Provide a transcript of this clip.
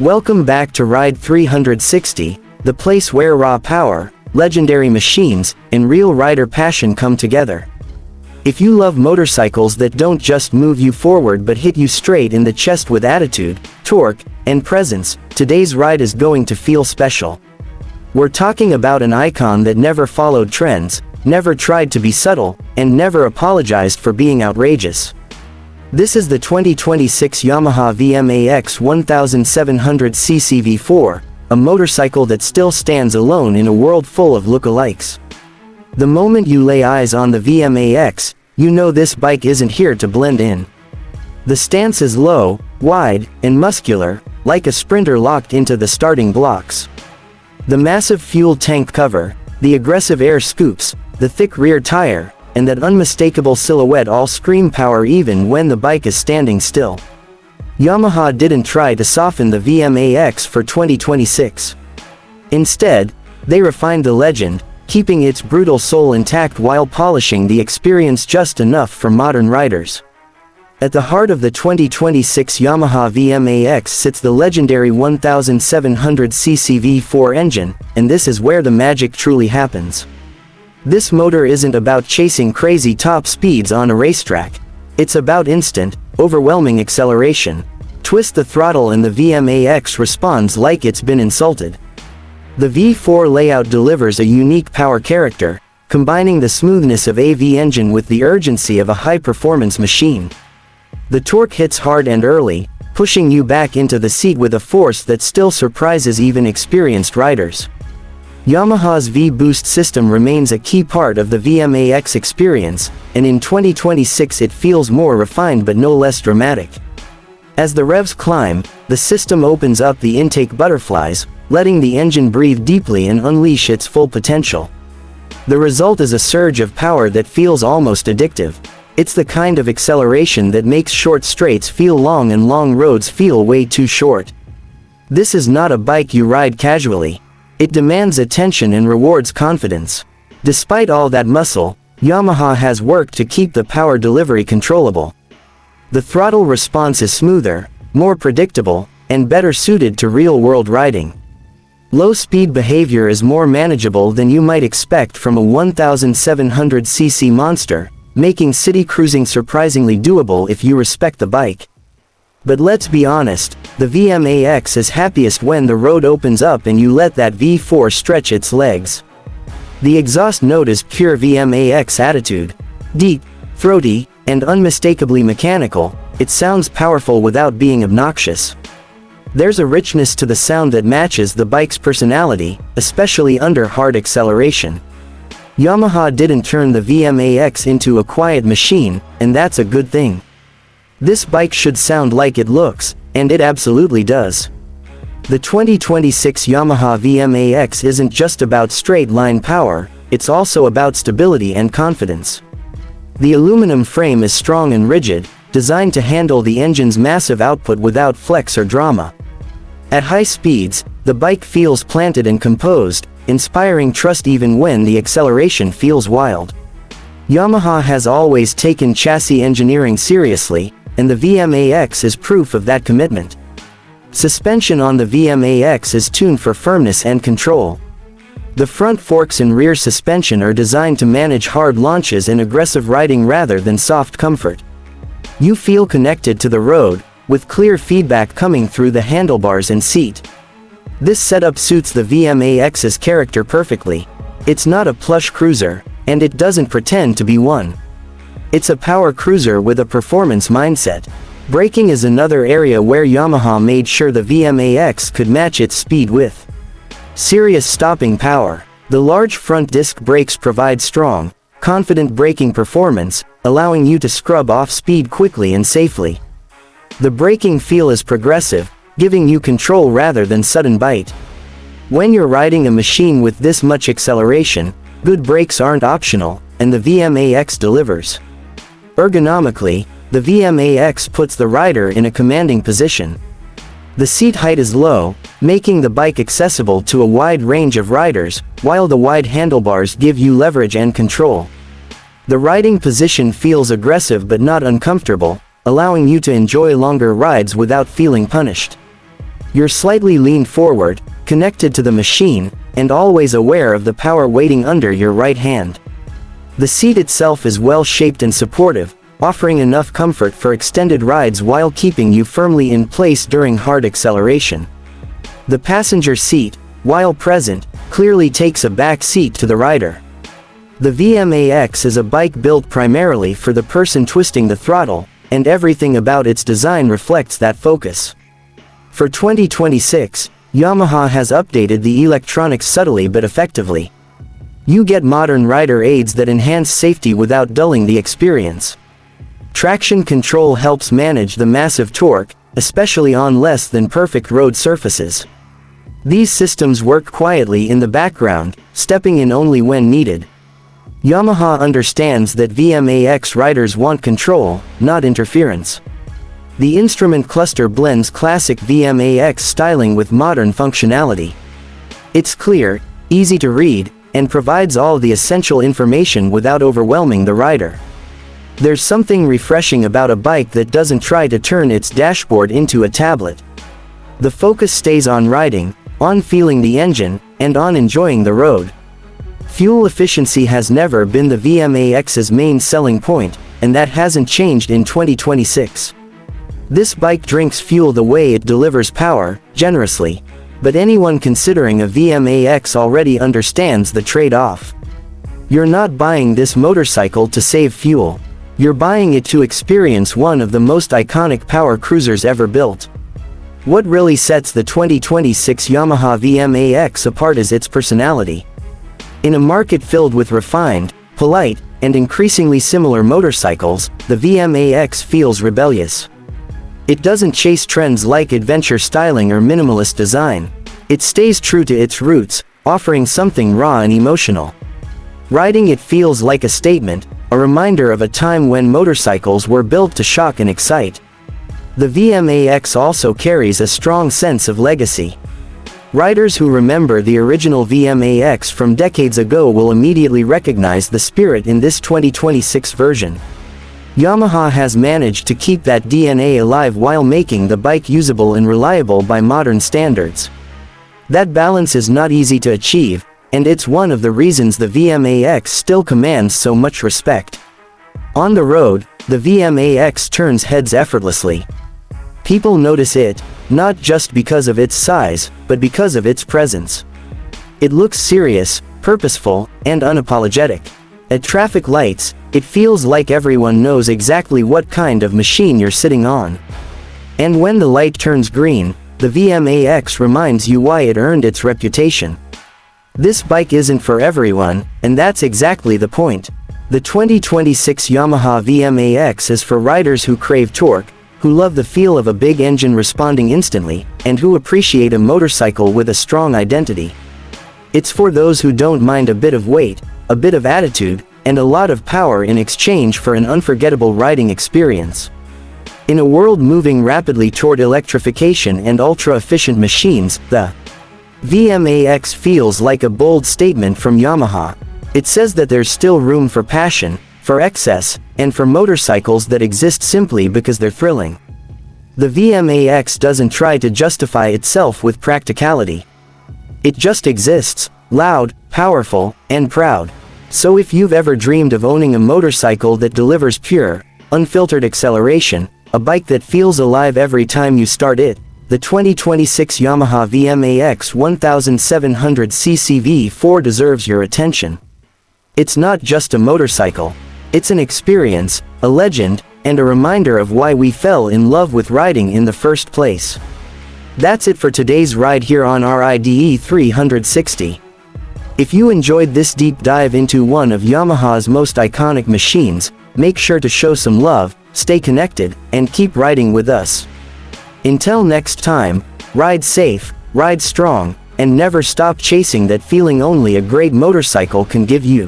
Welcome back to Ride 360, the place where raw power, legendary machines, and real rider passion come together. If you love motorcycles that don't just move you forward but hit you straight in the chest with attitude, torque, and presence, today's ride is going to feel special. We're talking about an icon that never followed trends, never tried to be subtle, and never apologized for being outrageous. This is the 2026 Yamaha VMAX 1700cc V4, a motorcycle that still stands alone in a world full of lookalikes. The moment you lay eyes on the VMAX, you know this bike isn't here to blend in. The stance is low, wide, and muscular, like a sprinter locked into the starting blocks. The massive fuel tank cover, the aggressive air scoops, the thick rear tire, and that unmistakable silhouette all scream power even when the bike is standing still. Yamaha didn't try to soften the VMAX for 2026. Instead, they refined the legend, keeping its brutal soul intact while polishing the experience just enough for modern riders. At the heart of the 2026 Yamaha VMAX sits the legendary 1700cc V4 engine, and this is where the magic truly happens. This motor isn't about chasing crazy top speeds on a racetrack. It's about instant, overwhelming acceleration. Twist the throttle and the VMAX responds like it's been insulted. The V4 layout delivers a unique power character, combining the smoothness of a V engine with the urgency of a high-performance machine. The torque hits hard and early, pushing you back into the seat with a force that still surprises even experienced riders. Yamaha's V-Boost system remains a key part of the VMAX experience, and in 2026 it feels more refined but no less dramatic. As the revs climb, the system opens up the intake butterflies, letting the engine breathe deeply and unleash its full potential. The result is a surge of power that feels almost addictive. It's the kind of acceleration that makes short straights feel long and long roads feel way too short. This is not a bike you ride casually. It demands attention and rewards confidence. Despite all that muscle, Yamaha has worked to keep the power delivery controllable. The throttle response is smoother, more predictable, and better suited to real-world riding. Low-speed behavior is more manageable than you might expect from a 1700cc monster, making city cruising surprisingly doable if you respect the bike. But let's be honest, the VMAX is happiest when the road opens up and you let that V4 stretch its legs. The exhaust note is pure VMAX attitude. Deep, throaty, and unmistakably mechanical, it sounds powerful without being obnoxious. There's a richness to the sound that matches the bike's personality, especially under hard acceleration. Yamaha didn't turn the VMAX into a quiet machine, and that's a good thing. This bike should sound like it looks, and it absolutely does. The 2026 Yamaha VMAX isn't just about straight-line power, it's also about stability and confidence. The aluminum frame is strong and rigid, designed to handle the engine's massive output without flex or drama. At high speeds, the bike feels planted and composed, inspiring trust even when the acceleration feels wild. Yamaha has always taken chassis engineering seriously, and the VMAX is proof of that commitment. Suspension on the VMAX is tuned for firmness and control. The front forks and rear suspension are designed to manage hard launches and aggressive riding rather than soft comfort. You feel connected to the road, with clear feedback coming through the handlebars and seat. This setup suits the VMAX's character perfectly. It's not a plush cruiser, and it doesn't pretend to be one. It's a power cruiser with a performance mindset. Braking is another area where Yamaha made sure the VMAX could match its speed with serious stopping power. The large front disc brakes provide strong, confident braking performance, allowing you to scrub off speed quickly and safely. The braking feel is progressive, giving you control rather than sudden bite. When you're riding a machine with this much acceleration, good brakes aren't optional, and the VMAX delivers. Ergonomically, the VMAX puts the rider in a commanding position. The seat height is low, making the bike accessible to a wide range of riders, while the wide handlebars give you leverage and control. The riding position feels aggressive but not uncomfortable, allowing you to enjoy longer rides without feeling punished. You're slightly leaned forward, connected to the machine, and always aware of the power waiting under your right hand. The seat itself is well shaped and supportive, offering enough comfort for extended rides while keeping you firmly in place during hard acceleration. The passenger seat, while present, clearly takes a back seat to the rider. The VMAX is a bike built primarily for the person twisting the throttle, and everything about its design reflects that focus. For 2026, Yamaha has updated the electronics subtly but effectively. You get modern rider aids that enhance safety without dulling the experience. Traction control helps manage the massive torque, especially on less than perfect road surfaces. These systems work quietly in the background, stepping in only when needed. Yamaha understands that VMAX riders want control, not interference. The instrument cluster blends classic VMAX styling with modern functionality. It's clear, easy to read, and provides all the essential information without overwhelming the rider. There's something refreshing about a bike that doesn't try to turn its dashboard into a tablet. The focus stays on riding, on feeling the engine, and on enjoying the road. Fuel efficiency has never been the VMAX's main selling point, and that hasn't changed in 2026. This bike drinks fuel the way it delivers power, generously. But anyone considering a VMAX already understands the trade-off. You're not buying this motorcycle to save fuel. You're buying it to experience one of the most iconic power cruisers ever built. What really sets the 2026 Yamaha VMAX apart is its personality. In a market filled with refined, polite, and increasingly similar motorcycles, the VMAX feels rebellious. It doesn't chase trends like adventure styling or minimalist design. It stays true to its roots, offering something raw and emotional. Riding it feels like a statement, a reminder of a time when motorcycles were built to shock and excite. The VMAX also carries a strong sense of legacy. Riders who remember the original VMAX from decades ago will immediately recognize the spirit in this 2026 version. Yamaha has managed to keep that DNA alive while making the bike usable and reliable by modern standards. That balance is not easy to achieve, and it's one of the reasons the VMAX still commands so much respect. On the road, the VMAX turns heads effortlessly. People notice it, not just because of its size, but because of its presence. It looks serious, purposeful, and unapologetic. At traffic lights, it feels like everyone knows exactly what kind of machine you're sitting on. And when the light turns green, the VMAX reminds you why it earned its reputation. This bike isn't for everyone, and that's exactly the point. The 2026 Yamaha VMAX is for riders who crave torque, who love the feel of a big engine responding instantly, and who appreciate a motorcycle with a strong identity. It's for those who don't mind a bit of weight, a bit of attitude, and a lot of power in exchange for an unforgettable riding experience. In a world moving rapidly toward electrification and ultra-efficient machines, the VMAX feels like a bold statement from Yamaha. It says that there's still room for passion, for excess, and for motorcycles that exist simply because they're thrilling. The VMAX doesn't try to justify itself with practicality. It just exists, loud, powerful, and proud. So if you've ever dreamed of owning a motorcycle that delivers pure, unfiltered acceleration, a bike that feels alive every time you start it, the 2026 Yamaha VMAX 1700cc V4 deserves your attention. It's not just a motorcycle. It's an experience, a legend, and a reminder of why we fell in love with riding in the first place. That's it for today's ride here on RIDE 360. If you enjoyed this deep dive into one of Yamaha's most iconic machines, make sure to show some love, stay connected, and keep riding with us. Until next time, ride safe, ride strong, and never stop chasing that feeling only a great motorcycle can give you.